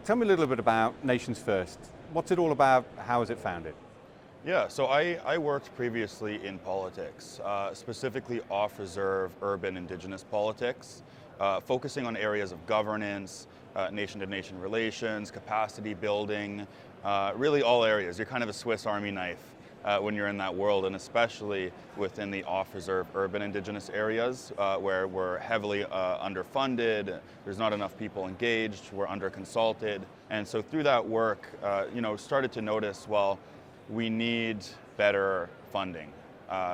Tell me a little bit about Nationsfirst. What's it all about? How was it founded? Yeah, so I worked previously in politics, specifically off-reserve urban Indigenous politics, focusing on areas of governance, nation-to-nation relations, capacity building, really all areas. You're kind of a Swiss Army knife when you're in that world, and especially within the off-reserve urban Indigenous areas where we're heavily underfunded, there's not enough people engaged, we're under-consulted. And so through that work, started to notice, well, we need better funding.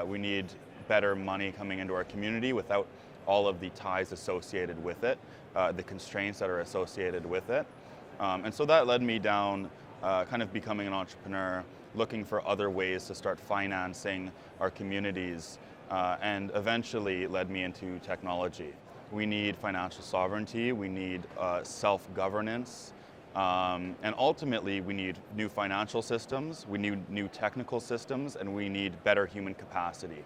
We need better money coming into our community without all of the ties associated with it, the constraints that are associated with it. And so that led me down kind of becoming an entrepreneur, looking for other ways to start financing our communities, and eventually led me into technology. We need financial sovereignty, we need self-governance, and ultimately we need new financial systems, we need new technical systems, and we need better human capacity.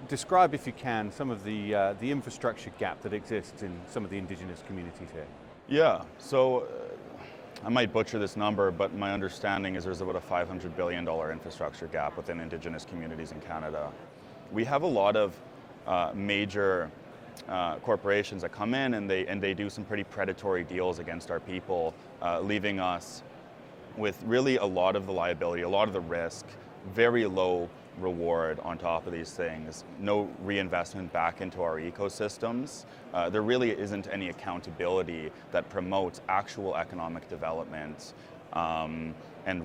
Describe, if you can, some of the infrastructure gap that exists in some of the Indigenous communities here. Yeah, so I might butcher this number, but my understanding is there's about a $500 billion infrastructure gap within Indigenous communities in Canada. We have a lot of major corporations that come in and they do some pretty predatory deals against our people, leaving us with really a lot of the liability, a lot of the risk, very low reward on top of these things, no reinvestment back into our ecosystems. There really isn't any accountability that promotes actual economic development and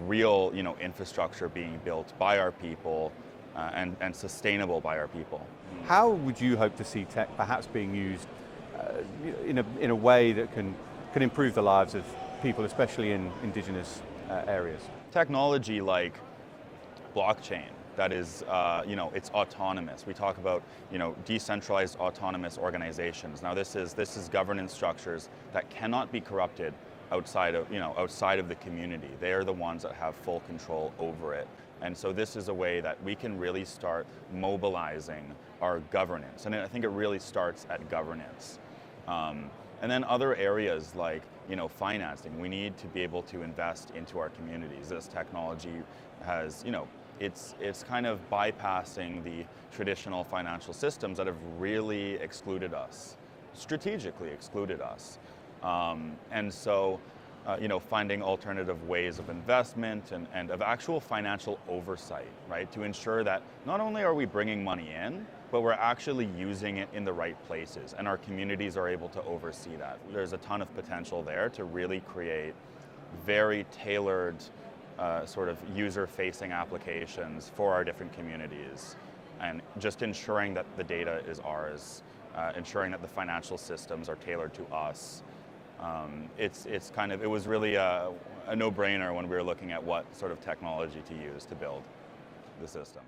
real infrastructure being built by our people and sustainable by our people. How would you hope to see tech perhaps being used in a way that can improve the lives of people, especially in Indigenous areas? Technology like blockchain, that is, it's autonomous. We talk about, decentralized autonomous organizations. Now, this is governance structures that cannot be corrupted outside of the community. They are the ones that have full control over it. And so this is a way that we can really start mobilizing our governance. And I think it really starts at governance. And then other areas like, financing. We need to be able to invest into our communities. This technology has, it's kind of bypassing the traditional financial systems that have really excluded us, strategically excluded us. And so, finding alternative ways of investment and of actual financial oversight, right? To ensure that not only are we bringing money in, but we're actually using it in the right places, and our communities are able to oversee that. There's a ton of potential there to really create very tailored sort of user-facing applications for our different communities, and just ensuring that the data is ours, ensuring that the financial systems are tailored to us. It was really a no-brainer when we were looking at what sort of technology to use to build the system.